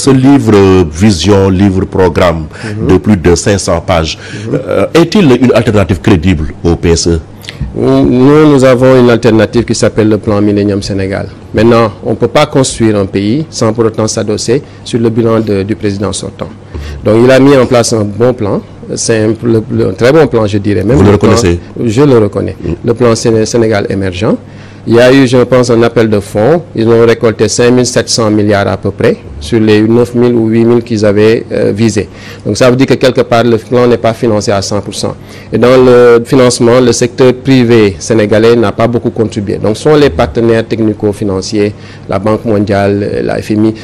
Ce livre vision, livre programme de plus de 500 pages, est-il une alternative crédible au PSE? Nous avons une alternative qui s'appelle le plan Millennium Sénégal. Maintenant, on ne peut pas construire un pays sans pour autant s'adosser sur le bilan du président sortant. Donc il a mis en place un bon plan. C'est un très bon plan, je dirais. Même vous le reconnaissez? Je le reconnais. Le plan Sénégal émergent. Il y a eu, je pense, un appel de fonds. Ils ont récolté 5 700 milliards à peu près sur les 9 000 ou 8 000 qu'ils avaient visés. Donc ça veut dire que quelque part, le plan n'est pas financé à 100%. Et dans le financement, le secteur privé sénégalais n'a pas beaucoup contribué. Donc ce sont les partenaires technico-financiers, la Banque mondiale, la FMI,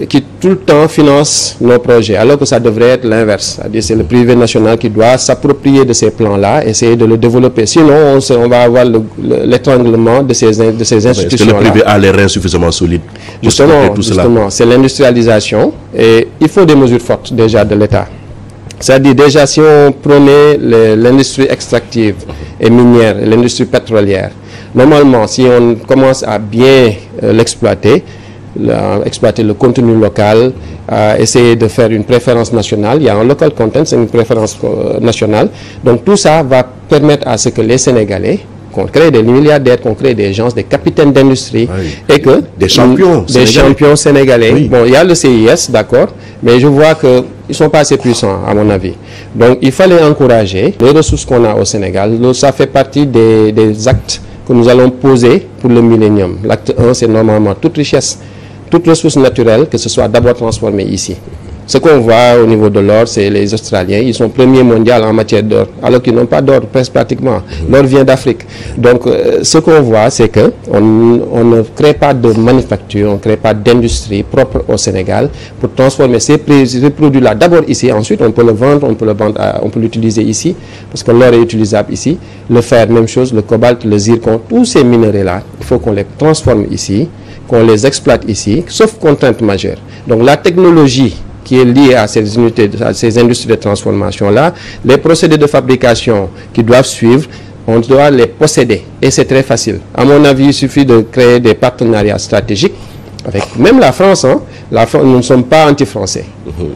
qui tout le temps financent nos projets, alors que ça devrait être l'inverse. C'est-à-dire c'est le privé national qui doit s'approprier de ces plans-là, essayer de le développer. Sinon, on va avoir l'étranglement de ces institutions-là. Est-ce que le privé a les reins suffisamment solides pour supporter tout cela? Justement, c'est l'industrialisation et il faut des mesures fortes déjà de l'État. C'est-à-dire déjà si on prenait l'industrie extractive et minière, l'industrie pétrolière, normalement si on commence à bien l'exploiter, exploiter le contenu local, essayer de faire une préférence nationale. Il y a un local content, c'est une préférence nationale. Donc tout ça va permettre à ce que les Sénégalais, qu'on crée des milliardaires, qu'on crée des gens, des capitaines d'industrie, et que des champions sénégalais. Oui. Bon, il y a le CIS, d'accord, mais je vois qu'ils ne sont pas assez puissants, à mon avis. Donc il fallait encourager les ressources qu'on a au Sénégal. Ça fait partie des actes que nous allons poser pour le millénium. L'acte 1, c'est normalement toute richesse, toute ressource naturelle, que ce soit d'abord transformée ici. Ce qu'on voit au niveau de l'or, c'est les Australiens, ils sont premiers mondiaux en matière d'or, alors qu'ils n'ont pas d'or presque pratiquement. L'or vient d'Afrique. Donc ce qu'on voit, c'est qu'on ne crée pas de manufacture, on ne crée pas d'industrie propre au Sénégal pour transformer ces produits-là d'abord ici, ensuite on peut le vendre, on peut l'utiliser ici, parce que l'or est utilisable ici. Le fer, même chose, le cobalt, le zircon, tous ces minerais-là, il faut qu'on les transforme ici, qu'on les exploite ici, sauf contrainte majeure. Donc la technologie qui est liée à ces unités, à ces industries de transformation-là, les procédés de fabrication qui doivent suivre, on doit les posséder. Et c'est très facile. À mon avis, il suffit de créer des partenariats stratégiques avec même la France. Nous ne sommes pas anti-français.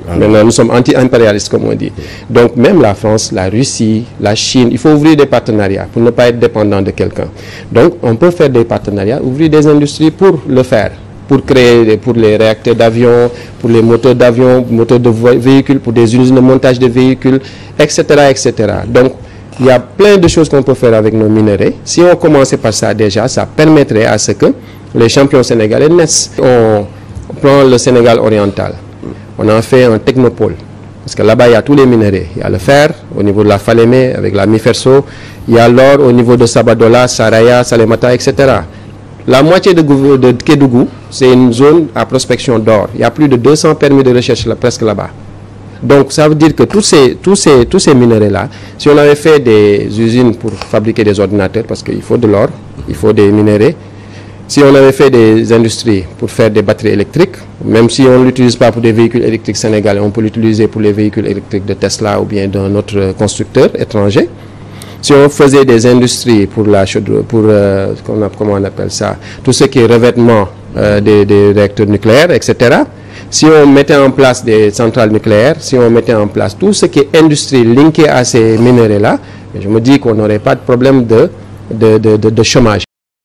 Maintenant, nous sommes anti-impérialistes, comme on dit. Donc, même la France, la Russie, la Chine, il faut ouvrir des partenariats pour ne pas être dépendant de quelqu'un. Donc, on peut faire des partenariats, ouvrir des industries pour le faire, pour créer pour les réacteurs d'avion, pour les moteurs d'avion, moteurs de véhicules, pour des usines de montage de véhicules, etc., etc. Donc, il y a plein de choses qu'on peut faire avec nos minerais. Si on commençait par ça déjà, ça permettrait à ce que les champions sénégalais naissent. On prend le Sénégal oriental. On en fait un technopôle. Parce que là-bas, il y a tous les minerais. Il y a le fer au niveau de la Falémé avec la Miferso. Il y a l'or au niveau de Sabadola, Saraya, Salémata, etc. La moitié de Kédougou, c'est une zone à prospection d'or. Il y a plus de 200 permis de recherche presque là-bas. Donc ça veut dire que tous ces minerais-là, si on avait fait des usines pour fabriquer des ordinateurs, parce qu'il faut de l'or, il faut des minerais, si on avait fait des industries pour faire des batteries électriques, même si on ne l'utilise pas pour des véhicules électriques sénégalais, on peut l'utiliser pour les véhicules électriques de Tesla ou bien d'un autre constructeur étranger. Si on faisait des industries pour comment on appelle ça, tout ce qui est revêtement des réacteurs nucléaires, etc. Si on mettait en place des centrales nucléaires, si on mettait en place tout ce qui est industrie linkée à ces minerais-là, je me dis qu'on n'aurait pas de problème de chômage.